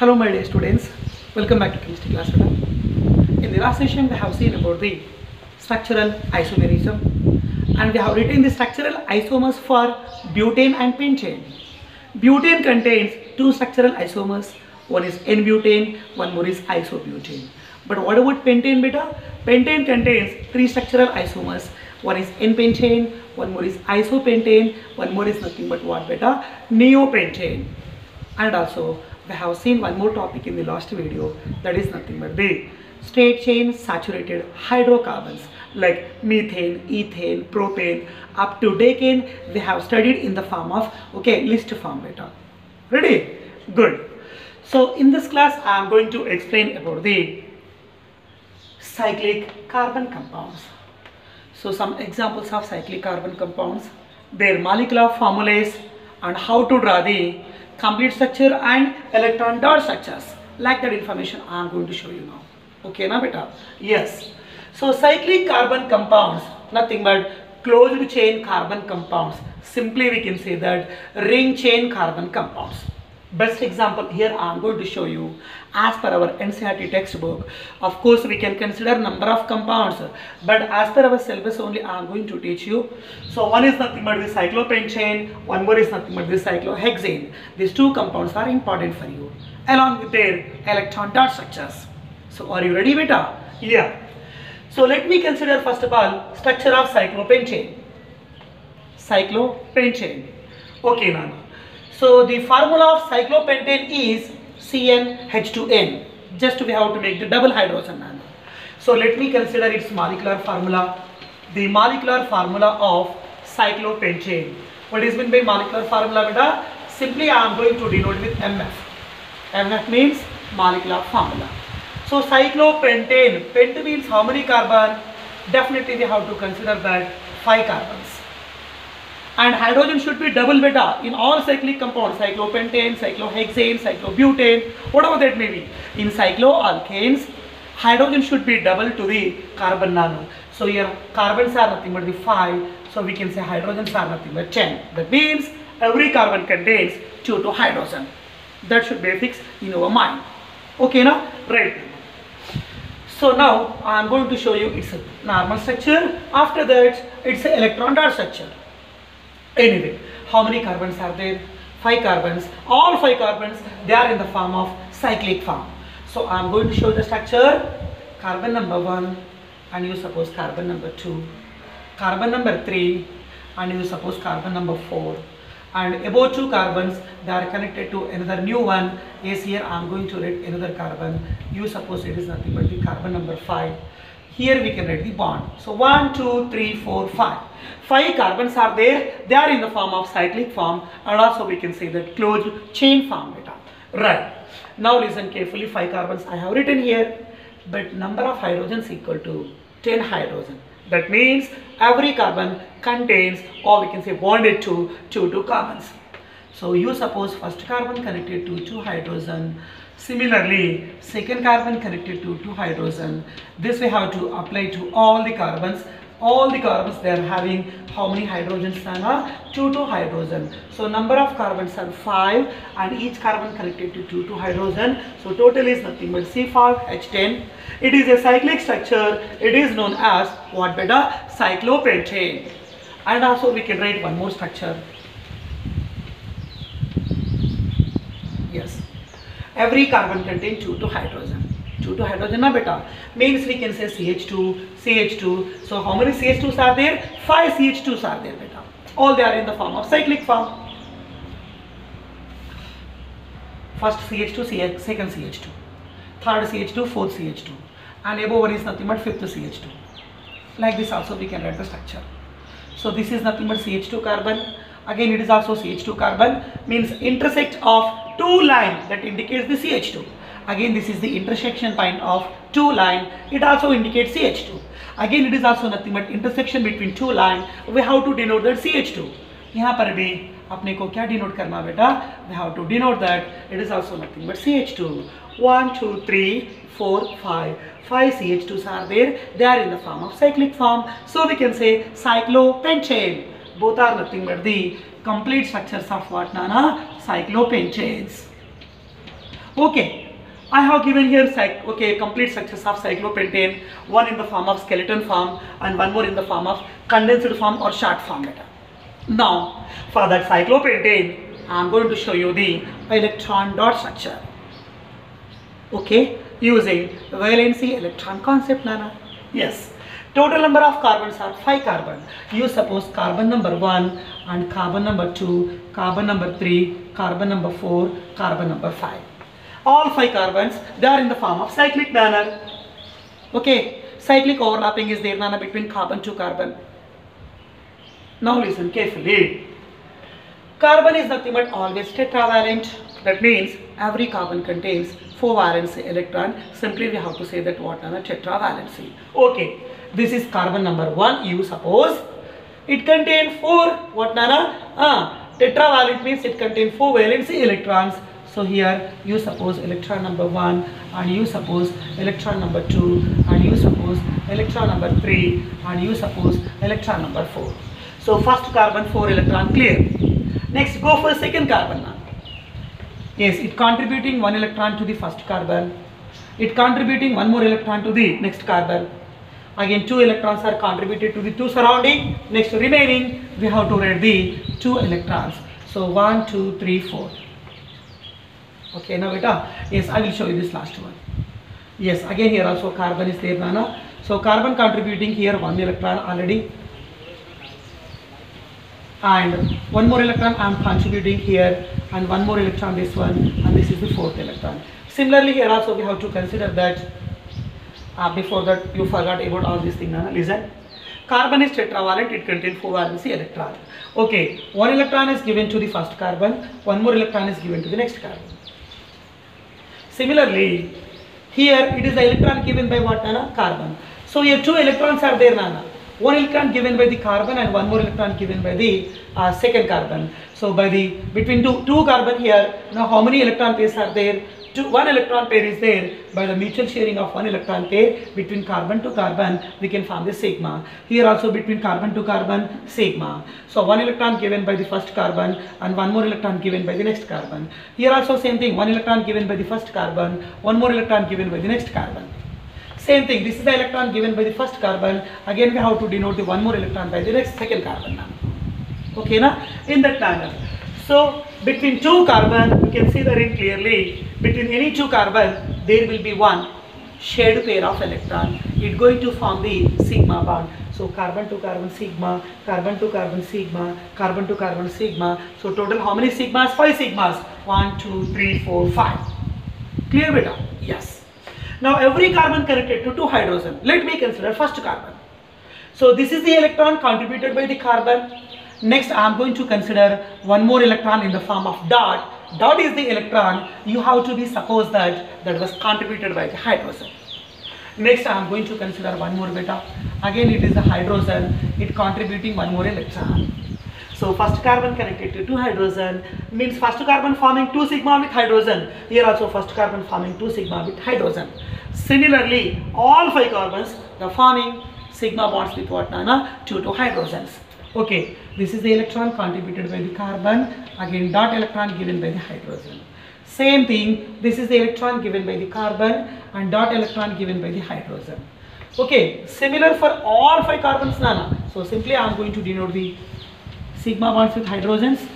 Hello my dear students, welcome back to chemistry class. In the last session we have seen about the structural isomerism and we have written the structural isomers for butane and pentane. Butane contains two structural isomers, one is N-butane, one more is isobutane. But what about pentane beta? Pentane contains three structural isomers, one is N-pentane, one more is isopentane, one more is nothing but what beta? Neopentane. And also we have seen one more topic in the last video, that is nothing but the straight chain saturated hydrocarbons like methane, ethane, propane up to decane we have studied in the form of list form beta. Ready? Good. So in this class I am going to explain about the cyclic carbon compounds. So some examples of cyclic carbon compounds, their molecular formulas and how to draw the complete structure and electron dot structures. Like that information I am going to show you now. Okay na beta? Yes. So cyclic carbon compounds, nothing but closed chain carbon compounds. Simply we can say that ring chain carbon compounds. Best example here I am going to show you as per our NCERT textbook. Of course we can consider number of compounds, but as per our syllabus only I am going to teach you. So one is nothing but the cyclopentane, one more is nothing but the cyclohexane. These two compounds are important for you along with their electron dot structures. So are you ready beta? Yeah. So let me consider first of all structure of cyclopentane. Cyclopentane. Okay Nana. So the formula of cyclopentane is CnH2n. Just we have to make the double hydrogen nano. So let me consider its molecular formula. The molecular formula of cyclopentane. What is meant by molecular formula beta? Simply I am going to denote with MF. MF means molecular formula. So cyclopentane, pent means how many carbon? Definitely we have to consider that 5 carbons. And hydrogen should be double beta in all cyclic compounds, cyclopentane, cyclohexane, cyclobutane, whatever that may be. In cycloalkanes, hydrogen should be double to the carbon nano. So here carbons are nothing but the 5, so we can say hydrogens are nothing but 10. That means every carbon contains 2 hydrogen. That should be fixed in our mind. Okay now? Right. So now I am going to show you its normal structure. After that, it's an electron dot structure. Anyway, how many carbons are there? 5 carbons. All 5 carbons, they are in the form of cyclic form. So I am going to show the structure. Carbon number 1 and you suppose carbon number 2. Carbon number 3 and you suppose carbon number 4. And above 2 carbons, they are connected to another new one. Yes, here I am going to write another carbon. You suppose it is nothing but the carbon number 5. Here we can write the bond. So 1, 2, 3, 4, 5. 5 carbons are there. They are in the form of cyclic form and also we can say that closed chain form beta. Right. Now listen carefully. 5 carbons I have written here, but number of hydrogens equal to 10 hydrogen. That means every carbon contains, or we can say bonded to 2 carbons. So you suppose first carbon connected to 2 hydrogen. Similarly, second carbon connected to 2 hydrogen. This we have to apply to all the carbons. All the carbons they are having how many hydrogens? 2 hydrogen. So number of carbons are 5 and each carbon connected to 2 hydrogen. So total is nothing but C5H10. It is a cyclic structure. It is known as what beta? Cyclopentane. And also we can write one more structure. Yes. Every carbon contains 2 hydrogen. 2 hydrogen na beta. Means we can say CH2, CH2. So how many CH2s are there? 5 CH2s are there beta. All they are in the form of cyclic form. First CH2, second CH2. Third CH2, fourth CH2. And above one is nothing but fifth CH2. Like this also we can write the structure. So this is nothing but CH2 carbon. Again it is also CH2 carbon, means intersect of 2 line that indicates the CH2. Again this is the intersection point of 2 line, it also indicates CH2. Again it is also nothing but intersection between 2 line, we have to denote that CH2. यहाँ पर भी अपने को क्या denote करना बेटा? We have to denote that it is also nothing but CH2. 1, 2, 3, 4, 5. 5 CH2s are there, they are in the form of cyclic form. So we can say cyclopentane. Both are nothing but the complete structures of what Nana? Cyclopentanes. Okay, I have given here complete structures of cyclopentane, one in the form of skeleton form and one more in the form of condensed form or short form beta. Now, for that cyclopentane, I am going to show you the electron dot structure. Okay, using valency electron concept, Nana. Yes. Total number of carbons are 5 carbon. You suppose carbon number 1 and carbon number 2, carbon number 3, carbon number 4, carbon number 5. All 5 carbons, they are in the form of cyclic manner. Okay, cyclic overlapping is there, Nana, between carbon to carbon. Now listen carefully. Carbon is nothing but always tetravalent. That means every carbon contains 4 valency electron. Simply we have to say that what, Nana? Tetravalency. Okay, this is carbon number 1. You suppose it contains 4 what, Nana? Tetravalent means it contains 4 valency electrons. So here you suppose electron number 1 and you suppose electron number 2 and you suppose electron number 3 and you suppose electron number 4. So first carbon 4 electron clear. Next go for second carbon now. Yes, it contributing 1 electron to the first carbon. It contributing 1 more electron to the next carbon. Again 2 electrons are contributed to the 2 surrounding. Next remaining we have to write the 2 electrons. So 1, 2, 3, 4. Okay, now beta. Yes, I will show you this last one. Yes, again here also carbon is there, Nana. So carbon contributing here 1 electron already. And 1 more electron I am contributing here and 1 more electron this one, and this is the 4th electron. Similarly here also we have to consider that before that you forgot about all these things, Nana. Listen. Carbon is tetravalent, it contains 4 valency electron. Okay, 1 electron is given to the first carbon, 1 more electron is given to the next carbon. Similarly, here it is the electron given by what, Nana? Carbon. So here 2 electrons are there, Nana. 1 electron given by the carbon and 1 more electron given by the second carbon. So by the between two carbon here, now how many electron pairs are there? 1 electron pair is there. By the mutual sharing of 1 electron pair between carbon to carbon, we can form the sigma. Here also between carbon to carbon, sigma. So 1 electron given by the first carbon and 1 more electron given by the next carbon. Here also same thing, 1 electron given by the first carbon, 1 more electron given by the next carbon. Same thing, this is the electron given by the first carbon. Again we have to denote the 1 more electron by the next second carbon now. Okay, na? In that manner. So between 2 carbon, you can see the ring clearly. Between any 2 carbon, there will be 1 shared pair of electron. It going to form the sigma bond. So carbon to carbon sigma, carbon to carbon sigma, carbon to carbon sigma. So total how many sigmas? 5 sigmas. 1, 2, 3, 4, 5. Clear, beta? Yes. Now every carbon connected to 2 hydrogen. Let me consider first carbon. So this is the electron contributed by the carbon. Next I am going to consider 1 more electron in the form of dot. Dot is the electron. You have to be suppose that was contributed by the hydrogen. Next I am going to consider 1 more beta. Again it is the hydrogen. It contributing 1 more electron. So first carbon connected to 2 hydrogen means first carbon forming 2 sigma with hydrogen. Here also first carbon forming 2 sigma with hydrogen. Similarly, all 5 carbons are forming sigma bonds with what, Nana? 2 hydrogens. Okay, this is the electron contributed by the carbon. Again dot electron given by the hydrogen. Same thing, this is the electron given by the carbon and dot electron given by the hydrogen. Okay, similar for all 5 carbons, Nana. So simply I am going to denote the sigma bonds with hydrogens.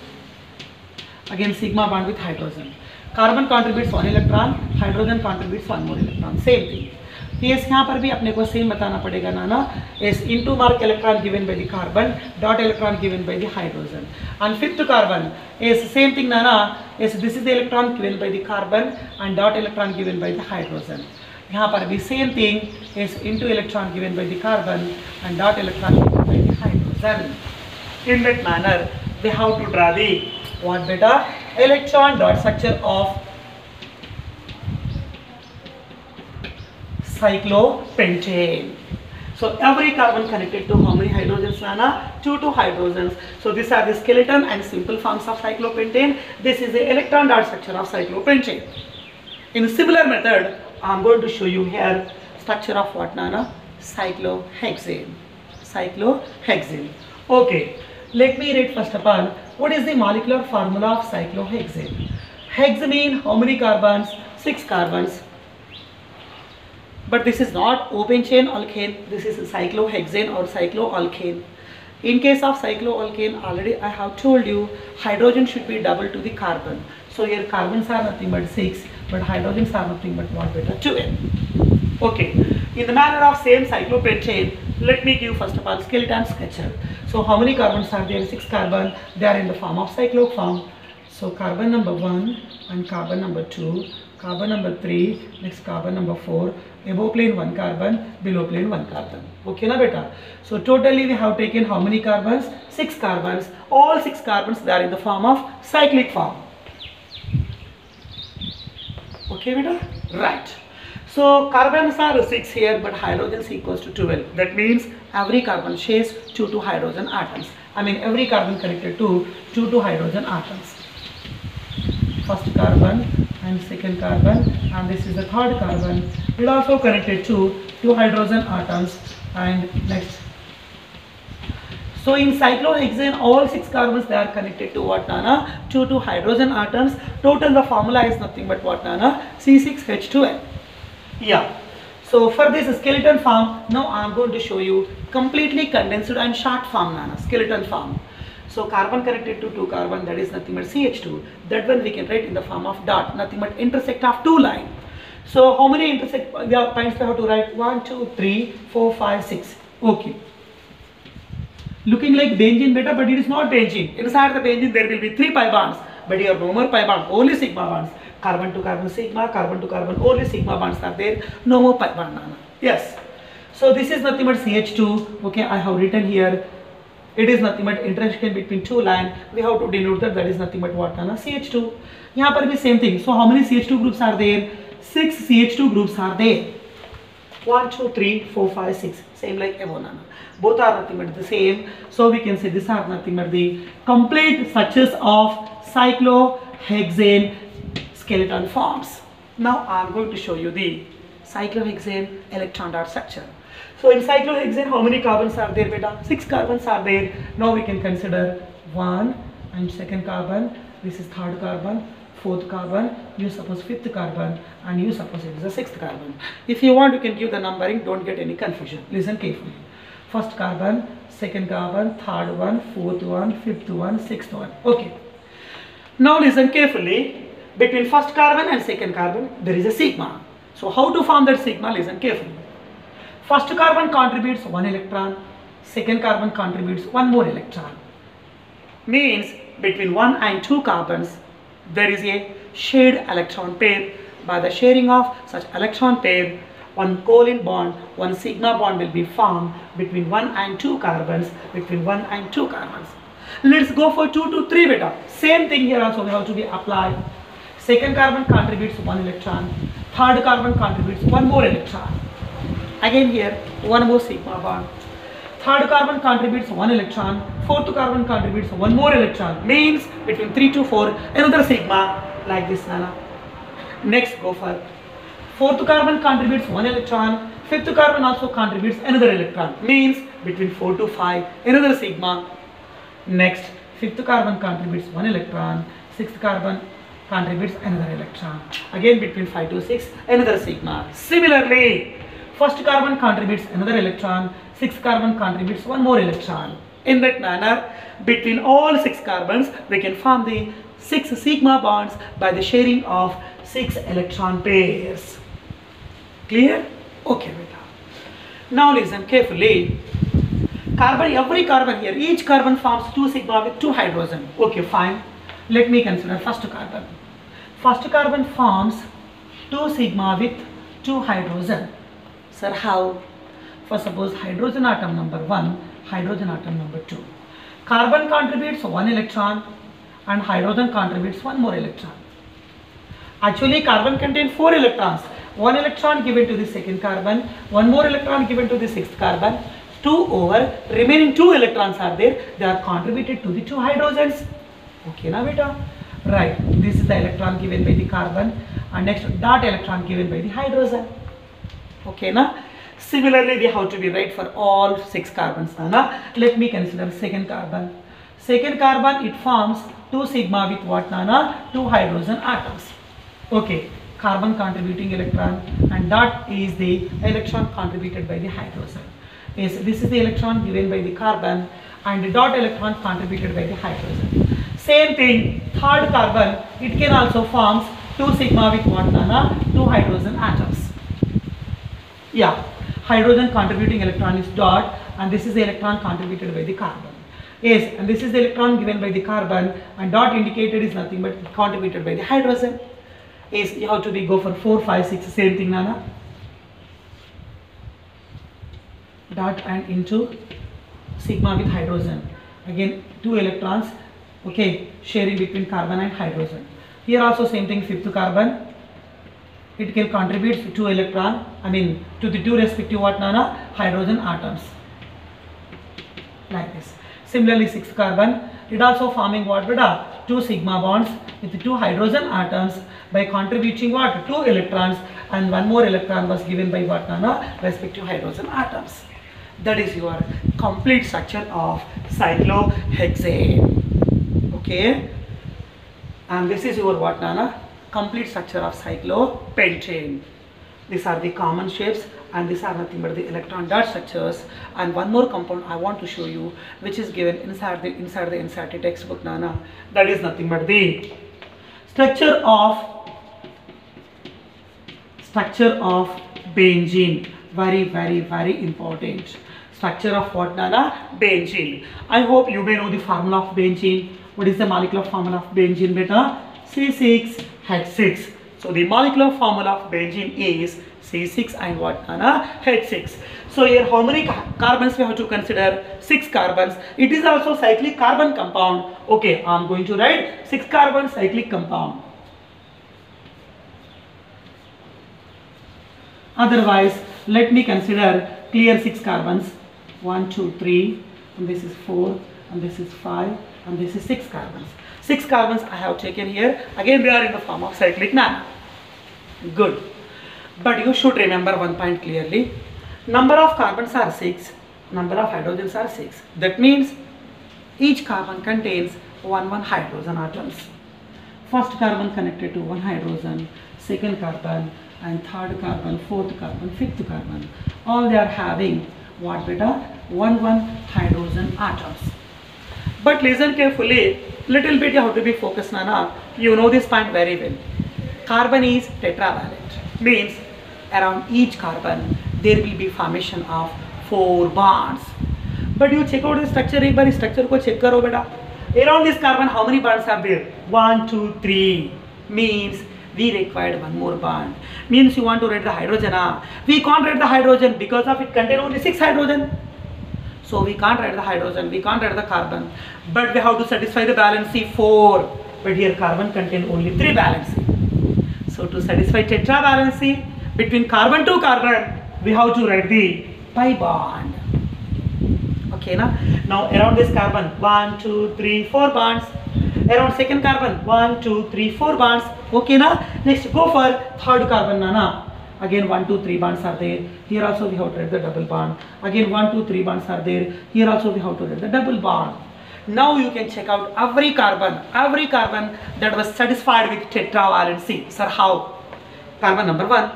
Again sigma bond with hydrogen. Carbon contributes 1 electron, hydrogen contributes 1 more electron. Same thing. PS यहाँ पर भी अपने को same बताना पड़ेगा, नाना. Is into mark electron given by the carbon, dot electron given by the hydrogen. And fifth carbon is same thing, Nana. Is this is the electron given by the carbon and dot electron given by the hydrogen. यहाँ पर भी same thing is into electron given by the carbon and dot electron given by the hydrogen. In that manner, we have to draw the what, beta? Electron dot structure of cyclopentane. So every carbon connected to how many hydrogens, Nana? 2 hydrogens. So these are the skeleton and simple forms of cyclopentane. This is the electron dot structure of cyclopentane. In a similar method, I am going to show you here structure of what, Nana? Cyclohexane. Cyclohexane. Okay, let me read first of all what is the molecular formula of cyclohexane. Hex mean how many carbons? 6 carbons. But this is not open chain alkane, this is cyclohexane or cycloalkane. In case of cycloalkane, already I have told you hydrogen should be double to the carbon. So here carbons are nothing but 6, but hydrogens are nothing but 1 beta 2n. Okay, in the manner of same cyclopentane, let me give first of all skeleton sketcher. So how many carbons are there? 6 carbon. They are in the form of cyclo form. So carbon number 1 and carbon number 2, carbon number 3, next carbon number 4, above plane 1 carbon, below plane 1 carbon. Okay na beta? So totally we have taken how many carbons? 6 carbons. All 6 carbons, they are in the form of cyclic form. Okay beta? Right. So carbons are 6 here, but hydrogens equals to 12. That means every carbon shares 2 hydrogen atoms. I mean every carbon connected to 2 hydrogen atoms. First carbon and second carbon, and this is the third carbon. It also connected to 2 hydrogen atoms. And next, so in cyclohexane, all 6 carbons, they are connected to what, Nana? 2 hydrogen atoms. Total the formula is nothing but what, Nana? C6H2n. Yeah. So for this skeleton form, now I am going to show you completely condensed and short form, Nana, skeleton form. So carbon connected to 2 carbon, that is nothing but CH2. That one we can write in the form of dot, nothing but intersect of 2 line. So how many intersect points we have to write? 1, 2, 3, 4, 5, 6. Okay. Looking like benzene beta, but it is not benzene. Inside the benzene there will be 3 pi bonds, but here no more pi bond, only sigma bonds. Carbon to carbon sigma, carbon to carbon, only sigma bonds are there, no more pi bond, Nana. Yes. So this is nothing but CH2. Okay, I have written here. It is nothing but intersection between 2 lines. We have to denote that is nothing but what, Nana? CH2. Here पर भी same thing. So how many CH2 groups are there? 6 CH2 groups are there. 1, 2, 3, 4, 5, 6. Same like above, Nana. Both are nothing but the same. So we can say these are nothing but the complete structures of cyclohexane skeleton forms. Now I am going to show you the cyclohexane electron dot structure. So in cyclohexane, how many carbons are there, beta? 6 carbons are there. Now we can consider 1 and second carbon. This is third carbon, fourth carbon. You suppose fifth carbon, and you suppose it is a sixth carbon. If you want, you can give the numbering. Don't get any confusion. Listen carefully. First carbon, second carbon, third one, fourth one, fifth one, sixth one. Okay. Now listen carefully. Between first carbon and second carbon, there is a sigma. So how to form that sigma? Listen carefully. First carbon contributes 1 electron, second carbon contributes 1 more electron. Means between 1 and 2 carbons, there is a shared electron pair. By the sharing of such electron pair, 1 covalent bond, 1 sigma bond will be formed between 1 and 2 carbons, Let's go for 2 to 3 beta. Same thing here also we have to be applied. Second carbon contributes 1 electron, third carbon contributes 1 more electron. Again here 1 more sigma bond. Third carbon contributes 1 electron, fourth carbon contributes 1 more electron. Means between 3 to 4 another sigma, like this, Nana. Next go for fourth carbon contributes 1 electron, fifth carbon also contributes another electron. Means between 4 to 5 another sigma. Next fifth carbon contributes 1 electron, sixth carbon contributes another electron. Again between 5 to 6 another sigma. Similarly, first carbon contributes another electron, sixth carbon contributes 1 more electron. In that manner, between all 6 carbons, we can form the 6 sigma bonds by the sharing of 6 electron pairs. Clear? Okay, beta. Now listen carefully. Every carbon here, each carbon forms 2 sigma with 2 hydrogen. Okay, fine. Let me consider first carbon. First carbon forms 2 sigma with 2 hydrogen. Sir, how? For suppose hydrogen atom number 1, hydrogen atom number 2. Carbon contributes 1 electron and hydrogen contributes 1 more electron. Actually, carbon contains 4 electrons. 1 electron given to the second carbon, 1 more electron given to the sixth carbon. 2 over remaining 2 electrons are there. They are contributed to the 2 hydrogens. Okay, na beta? Right. This is the electron given by the carbon, and next dot electron given by the hydrogen. Okay, na? Similarly, we have to be right for all 6 carbons. Na? Let me consider second carbon. Second carbon, it forms 2 sigma with what, Nana? 2 hydrogen atoms. Okay. carbon contributing electron, and dot is the electron contributed by the hydrogen. Yes, this is the electron given by the carbon and the dot electron contributed by the hydrogen. Same thing, third carbon, it can also form 2 sigma with what, Nana? 2 hydrogen atoms. Yeah, hydrogen contributing electron is dot, and this is the electron contributed by the carbon. Yes, and this is the electron given by the carbon, and dot indicated is nothing but contributed by the hydrogen. Yes, you have to go for 4, 5, 6, same thing, Nana. Dot and into sigma with hydrogen. Again, 2 electrons, okay, sharing between carbon and hydrogen. Here also same thing, 5th carbon. It can contribute 2 electron, to the 2 respective what, Nana? Hydrogen atoms. Like this. Similarly, 6th carbon, it also forming what, beta? 2 sigma bonds with 2 hydrogen atoms by contributing what? 2 electrons, and 1 more electron was given by what, Nana? Respective hydrogen atoms. That is your complete structure of cyclohexane. Okay, and this is your what, Nana? Complete structure of cyclopentane. These are the common shapes, and these are nothing but the electron dot structures. And one more compound I want to show you, which is given inside the NCERT textbook, Nana. That is nothing but the structure of benzene. Very, very, very important. Structure of what, Nana? Benzene. I hope you may know the formula of benzene. What is the molecular formula of benzene, beta? C6H6. So the molecular formula of benzene is C6 and what, Nana? H6. So here how many carbons we have to consider? 6 carbons. It is also cyclic carbon compound. Okay, I am going to write 6 carbon cyclic compound. Otherwise, let me consider clear 6 carbons. 1, 2, 3, and this is 4, and this is 5, and this is 6 carbons. 6 carbons I have taken here. Again, they are in the form of cyclic manner. Good. But you should remember one point clearly. Number of carbons are 6, number of hydrogens are 6. That means each carbon contains 1 hydrogen atoms. First carbon connected to 1 hydrogen, second carbon, and third carbon, fourth carbon, fifth carbon. All they are having what, beta? 1 hydrogen atoms. But listen carefully, little bit you have to be focused, Nana. You know this point very well. Carbon is tetravalent, means around each carbon there will be formation of 4 bonds. But you check out the structure, एक बार structure को check करो बेटा. Around this carbon how many bonds are there? 1, 2, 3. Means we required 1 more bond. Means you want to write the hydrogen. We can't write the hydrogen because of it contain only 6 hydrogen. So we can't write the hydrogen, we can't write the carbon. But we have to satisfy the valency 4. But here carbon contain only 3 valency. So to satisfy tetravalency between carbon to carbon, we have to write the pi bond. Okay, now around this carbon 1, 2, 3, 4 bonds. Around second carbon 1, 2, 3, 4 bonds. Okay, next go for third carbon, Nana. Again 1, 2, 3 bonds are there. Here also we have to write the double bond. Again 1, 2, 3 bonds are there. Here also we have to write the double bond. Now you can check out every carbon that was satisfied with tetravalency. Sir, how? Carbon number 1,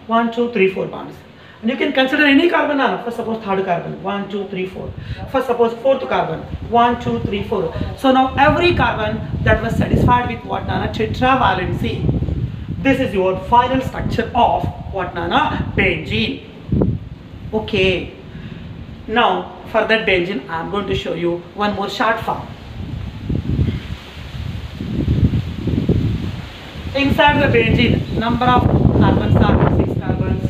1, 2, 3, 4 bonds. And you can consider any carbon, first suppose third carbon, 1, 2, 3, 4. First suppose fourth carbon, 1, 2, 3, 4. So now every carbon that was satisfied with what, Nana? Tetravalency. This is your final structure of what, Nana? Benzene. Okay. Now for that benzene I am going to show you one more short form. Inside the benzene, number of carbons are 6 carbons.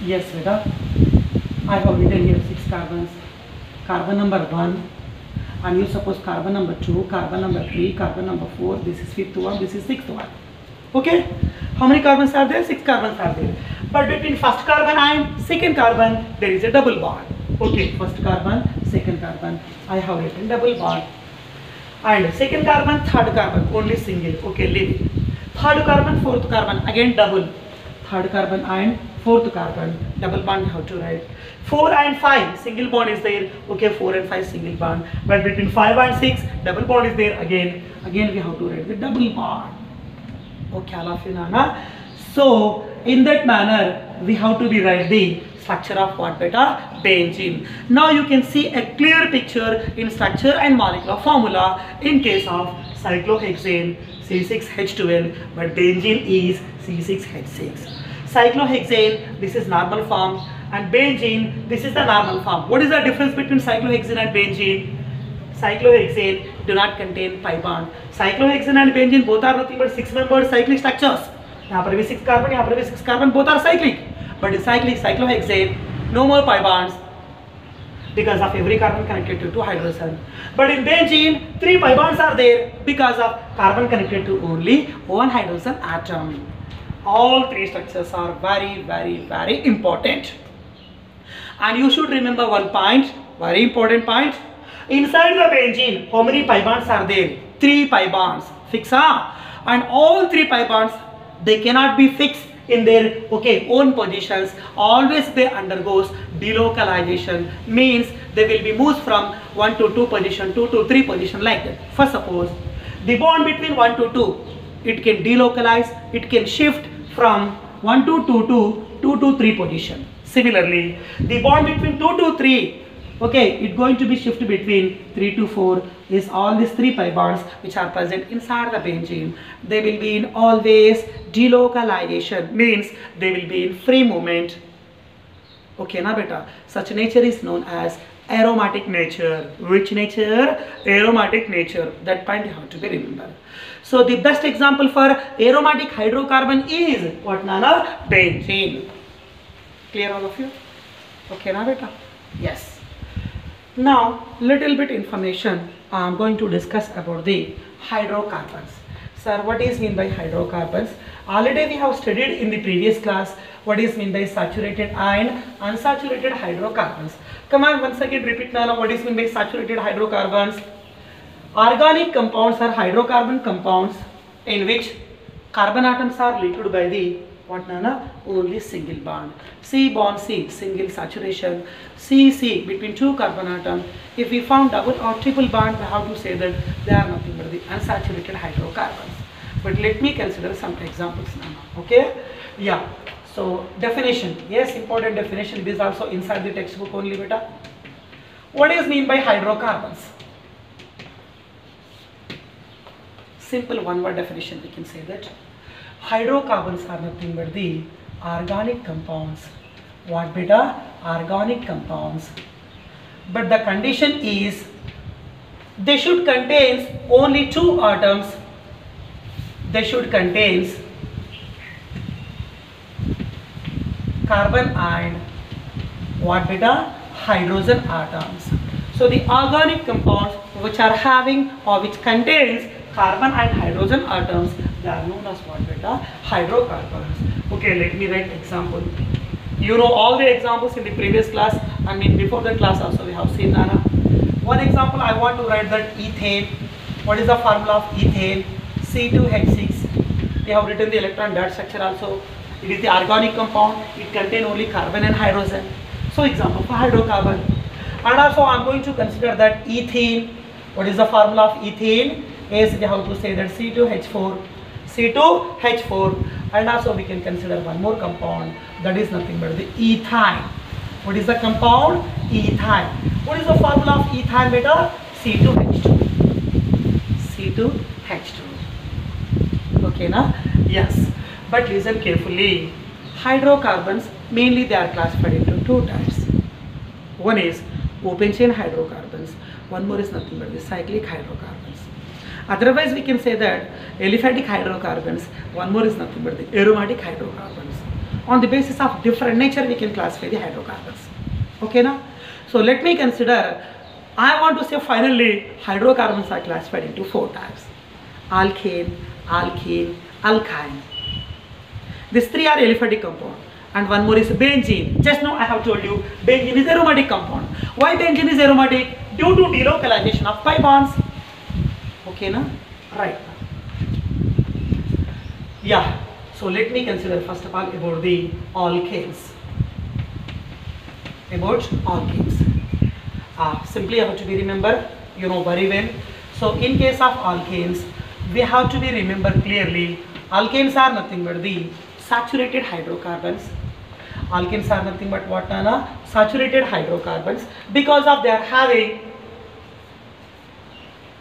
Yes, beta. I have written here 6 carbons. Carbon number 1, and you suppose carbon number 2, carbon number 3, carbon number 4. This is 5th one, this is 6th one. Okay. How many carbons are there? 6 carbons are there. But between first carbon and second carbon, there is a double bond. Okay. First carbon, second carbon. I have written double bond. And second carbon, third carbon, only single. Okay, leave it. Third carbon, fourth carbon, again double. Third carbon and fourth carbon, double bond how to write. 4 and 5, single bond is there. Okay, 4 and 5 single bond. But between 5 and 6, double bond is there again. Again we have to write the double bond. Okay, all of you know. So in that manner, we have to rewrite the structure of what beta? Benzene. Now you can see a clear picture in structure and molecular formula in case of cyclohexane C6H12, but benzene is C6H6. Cyclohexane, this is normal form, and benzene, this is the normal form. What is the difference between cyclohexane and benzene? Cyclohexane do not contain pi bond. Cyclohexane and benzene both are nothing but 6-membered cyclic structures. यहाँ पर भी 6 carbon, यहाँ पर भी 6 carbon, both are cyclic. But in cyclohexane, no more pi bonds because of every carbon connected to 2 hydrogen. But in benzene, 3 pi bonds are there because of carbon connected to only 1 hydrogen atom. All 3 structures are very, very, very important. And you should remember one point, very important point. Inside the benzene, how many pi bonds are there? 3 pi bonds. Fix, and all 3 pi bonds, they cannot be fixed in their own positions. Always they undergoes delocalization, means they will be moved from 1 to 2 position, 2 to 3 position, like that. For suppose the bond between 1 to 2, it can delocalize, it can shift from 1 to 2 to 2 to 3 position. Similarly, the bond between 2 to 3, it's going to be shift between 3 to 4 is all these 3 pi bonds which are present inside the benzene. They will be in always delocalization, means they will be in free movement. Okay, na beta. Such nature is known as aromatic nature. Which nature? Aromatic nature. That point you have to be remembered. So the best example for aromatic hydrocarbon is what, Nana? Benzene. Clear all of you? Okay, na beta? Yes. Now, little bit information I am going to discuss about the hydrocarbons. Sir, what is mean by hydrocarbons? Already we have studied in the previous class what is mean by saturated and unsaturated hydrocarbons. Come on, once again repeat now what is mean by saturated hydrocarbons. Organic compounds are hydrocarbon compounds in which carbon atoms are linked by the what, Nana? Only single bond. C bond C, single saturation. C between 2 carbon atoms. If we found double or triple bond, we have to say that they are nothing but the unsaturated hydrocarbons. But let me consider some examples now. Okay? Yeah. So definition. Yes, important definition. This is also inside the textbook only, beta. What is mean by hydrocarbons? Simple one-word definition. We can say that hydrocarbons are nothing but the organic compounds. What, beta? Organic compounds. But the condition is they should contain only 2 atoms. They should contain carbon and what, beta? Hydrogen atoms. So the organic compounds which are having or which contains carbon and hydrogen atoms, they are known as what, beta? Hydrocarbons. Okay, let me write example. You know all the examples in the previous class. I mean before the class also we have seen, Nana. One example I want to write that ethane. What is the formula of ethane? C2H6. We have written the electron dot structure also. It is the organic compound. It contains only carbon and hydrogen. So example for hydrocarbon. And also I am going to consider that ethene. What is the formula of ethene? Is we have to say that C2H4. C2H4. And also we can consider one more compound, that is nothing but the ethyne. What is the compound? Ethyne. What is the formula of ethyne, beta? C2H2. C2H2. Okay, na? Yes. But listen carefully. Hydrocarbons, mainly they are classified into 2 types. One is open chain hydrocarbons. One more is nothing but the cyclic hydrocarbons. Otherwise we can say that aliphatic hydrocarbons. One more is nothing but the aromatic hydrocarbons. On the basis of different nature we can classify the hydrocarbons. Okay, na? So let me consider, I want to say finally hydrocarbons are classified into 4 types. Alkane, alkene, alkyne. These 3 are aliphatic compound. And one more is benzene. Just now I have told you benzene is aromatic compound. Why benzene is aromatic? Due to delocalization of pi bonds. Okay, na? Right. Yeah. So let me consider first of all about the alkanes. About alkanes. Simply have to be remember, you know very well. So in case of alkanes, we have to be remember clearly. Alkanes are nothing but the saturated hydrocarbons. Alkanes are nothing but what, Nana? Saturated hydrocarbons, because of they are having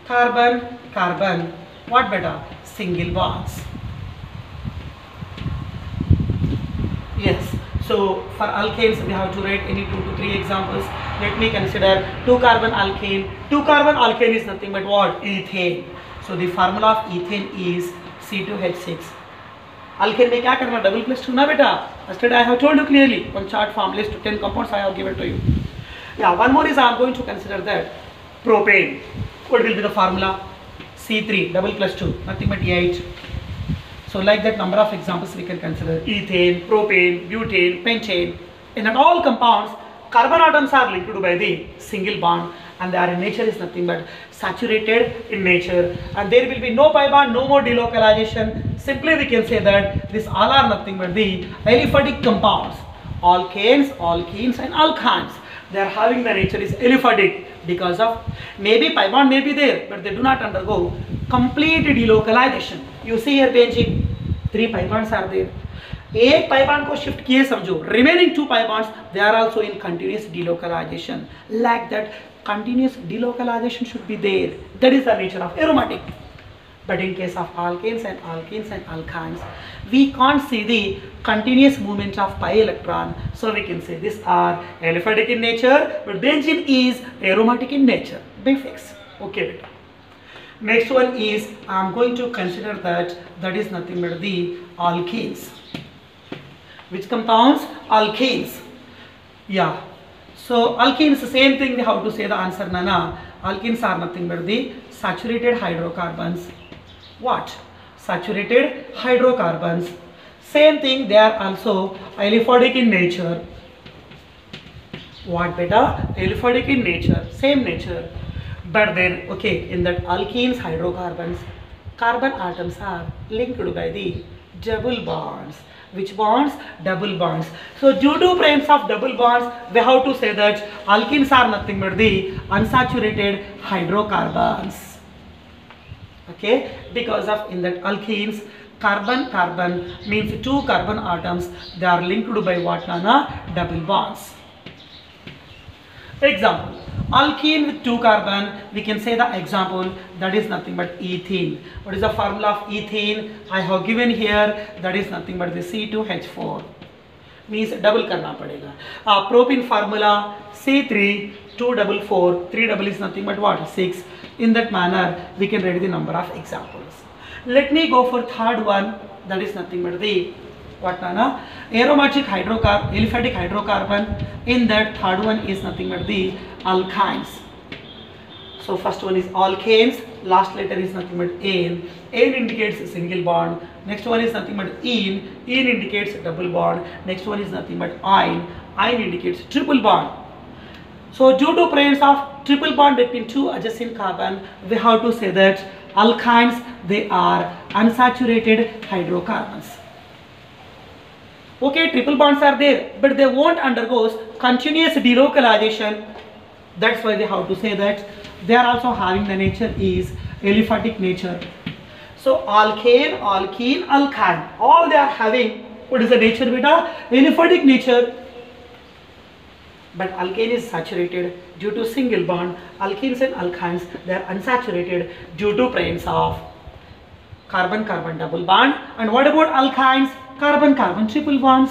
carbon carbon what beta single bonds. Yes, so for alkanes we have to write any 2 to 3 examples. Let me consider 2 carbon alkane. 2 carbon alkane is nothing but what? Ethane. So the formula of ethane is C2H6. Alkane में क्या करना? Double plus 2 ना बेटा. Yesterday I have told you clearly. One chart form list to 10 compounds I have given to you. Yeah, one more is I am going to consider that propane. What will be the formula? C3 double plus 2, nothing but 8. So like that number of examples we can consider: ethane, propane, butane, pentane. In all compounds, carbon atoms are linked by the single bond, and they are in nature is nothing but saturated in nature, and there will be no pi bond, no more delocalization. Simply we can say that these all are nothing but the aliphatic compounds. Alkanes, alkenes and alkynes, they are having the nature is aliphatic because of maybe pi bond may be there, but they do not undergo complete delocalization. You see here benzene, 3 pi bonds are there. एक pi bond को shift किए समझो, remaining 2 pi bonds they are also in continuous delocalization. Like that, continuous delocalization should be there. That is the nature of aromatic. But in case of alkanes and alkenes and alkynes, we can't see the continuous movement of pi electron. So we can say these are aliphatic in nature, but benzene is aromatic in nature. Big fix. Okay, beta. Next one is I am going to consider that is nothing but the alkenes. Which compounds? Alkenes. Yeah. So alkenes, same thing. How to say the answer, Nana? Alkenes are nothing but the saturated hydrocarbons. What? Saturated hydrocarbons. Same thing. They are also aliphatic in nature. What beta? Aliphatic in nature. Same nature. But then, okay, in that alkenes hydrocarbons, carbon atoms are linked by the double bonds. Which bonds? Double bonds. So due to presence of double bonds, we have to say that alkenes are nothing but the unsaturated hydrocarbons. Okay, because of in that alkenes, carbon carbon means 2 carbon atoms, they are linked by what, Nana? Double bonds. Example, alkene with 2 carbon, we can say the example, that is nothing but ethene. What is the formula of ethene? I have given here, that is nothing but the C2H4. Means double करना पड़ेगा. Propane formula C3 244, 3 double is nothing but what? 6. In that manner, we can write the number of examples. Let me go for third one, that is nothing but the what, Nana? Aromatic hydrocarbon, aliphatic hydrocarbon. In that third one is nothing but the alkynes. So first one is alkanes, last letter is nothing but ane. Ane indicates a single bond. Next one is nothing but ene. Ene indicates a double bond. Next one is nothing but ine. Ine indicates triple bond. So due to presence of triple bond between 2 adjacent carbon, we have to say that alkynes, they are unsaturated hydrocarbons. Okay, triple bonds are there, but they won't undergo continuous delocalization. That's why they have to say that they are also having the nature is aliphatic nature. So alkane, alkene, alkyne, all they are having, what is the nature beta? Aliphatic nature. But alkane is saturated due to single bond. Alkenes and alkynes, they are unsaturated due to presence of carbon-carbon double bond. And what about alkynes? Carbon-carbon triple bonds.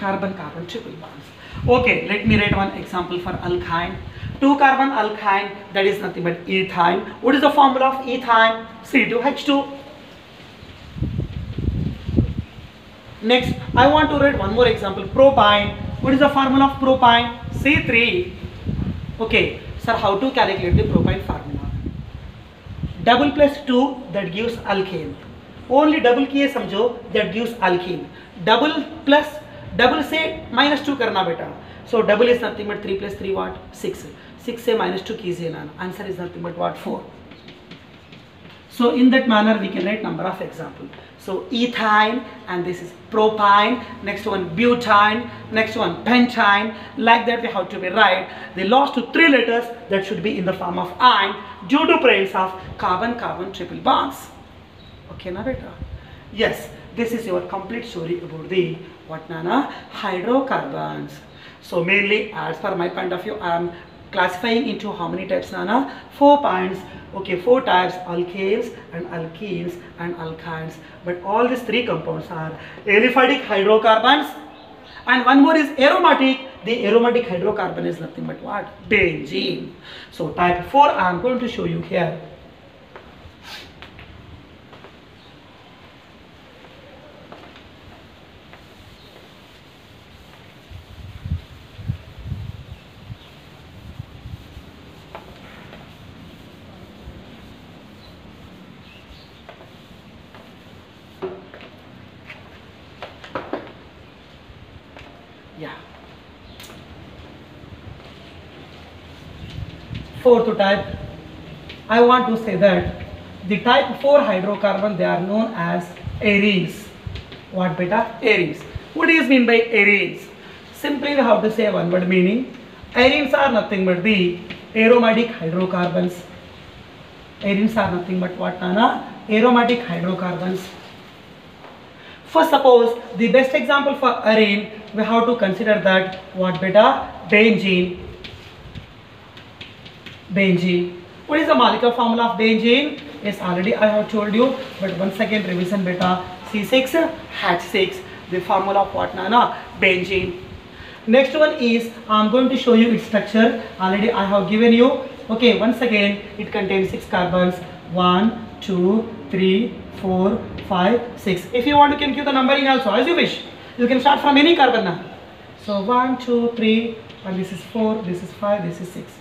Carbon-carbon triple bonds. Okay, let me write one example for alkyne. 2 carbon alkyne, that is nothing but ethyne. What is the formula of ethyne? C2H2. Next, I want to write one more example, propyne. What is the formula of propyne? C3. Okay, sir, how to calculate the propyne formula? Double plus 2, that gives alkane. Only double किए समझो, that gives alkene. Double plus, double से minus 2 करना बेटा. So double is nothing but 3 plus 3 what? 6. 6 से minus 2 कीजिए ना. Answer is nothing but what? 4. So in that manner we can write number of examples. So ethyne, and this is propyne, next one butane, next one pentane. Like that we have to be write the last 3 letters that should be in the form of "ine" due to presence of carbon-carbon triple bonds. Okay na beta? Yes, this is your complete story about the what nana hydrocarbons. So mainly as per my point of view, I am classifying into how many types nana? 4 points. Okay, 4 types: alkanes and alkenes and alkynes. But all these 3 compounds are aliphatic hydrocarbons, and one more is aromatic. The aromatic hydrocarbon is nothing but what? Benzene. So type 4 I am going to show you here. Yeah. Fourth type, I want to say that the type 4 hydrocarbon, they are known as arenes. What beta? Arenes. What is mean by arenes? Simply we have to say one word meaning. Arenes are nothing but the aromatic hydrocarbons. Arenes are nothing but what nana? Aromatic hydrocarbons. First, suppose the best example for arene, we have to consider that what beta? Benzene. Benzene. What is the molecular formula of benzene? Yes, already I have told you, but once again revision beta. C6H6, the formula of what nana? Benzene. Next one is I am going to show you its structure. Already I have given you. Okay, once again it contains 6 carbons. 1, 2, 3, 4, 5, 6. If you want, you can give the numbering also as you wish. You can start from any carbon now. So 1, 2, 3, and this is 4, this is 5, this is 6.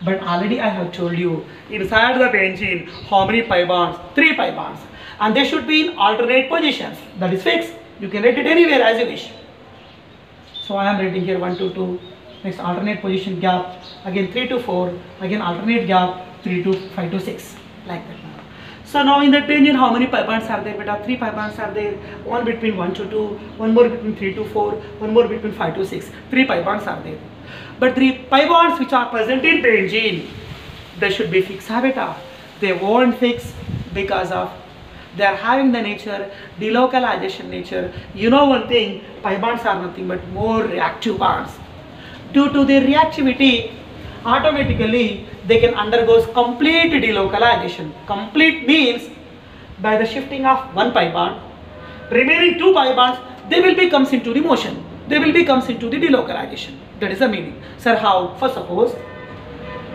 But already I have told you inside the benzene how many pi bonds? 3 pi bonds, and they should be in alternate positions. That is fixed. You can write it anywhere as you wish. So I am writing here 1 to 2. Next alternate position gap. Again 3 to 4. Again alternate gap 3 to 5 to 6. Like that. So now in the benzene, how many pi bonds are there? Beta 3 pi bonds are there. One between 1 to 2, one more between 3 to 4, one more between 5 to 6. 3 pi bonds are there. But the pi bonds which are present in benzene, they should be fixed, beta. They won't fix because of they are having the nature, delocalization nature. You know one thing, pi bonds are nothing but more reactive bonds. Due to their reactivity, automatically they can undergo complete delocalization. Complete means by the shifting of one pi bond, remaining 2 pi bonds, they will be comes into the motion. They will be comes into the delocalization. That is the meaning. Sir, how? First, suppose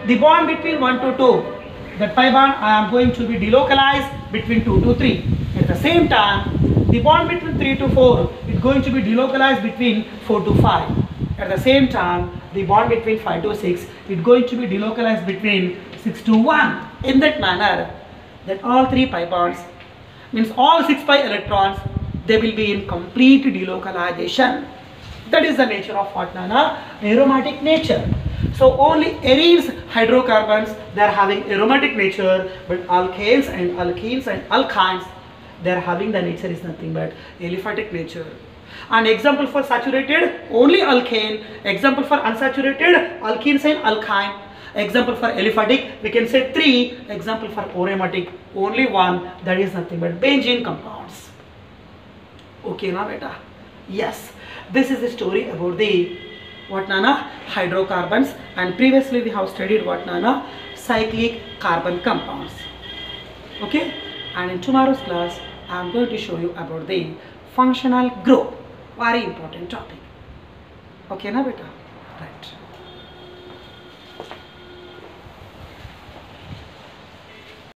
the bond between 1 to 2, that pi bond I am going to be delocalized between 2 to 3. At the same time, the bond between 3 to 4 is going to be delocalized between 4 to 5. At the same time, the bond between 5 to 6 is going to be delocalized between 6 to 1. In that manner, that all 3 pi bonds means all 6 pi electrons, they will be in complete delocalization. That is the nature of what nana? Aromatic nature. So only arenes hydrocarbons, they are having aromatic nature, but alkanes and alkenes and alkynes, they are having the nature is nothing but aliphatic nature. And example for saturated, only alkane. Example for unsaturated, alkenes and alkyne. Example for aliphatic, we can say 3. Example for aromatic, only 1. That is nothing but benzene compounds. Okay na beta? Yes. This is the story about the what nana? Hydrocarbons, and previously we have studied what nana? Cyclic carbon compounds. Okay, and in tomorrow's class I am going to show you about the functional group. Very important topic. Okay na beta? Right.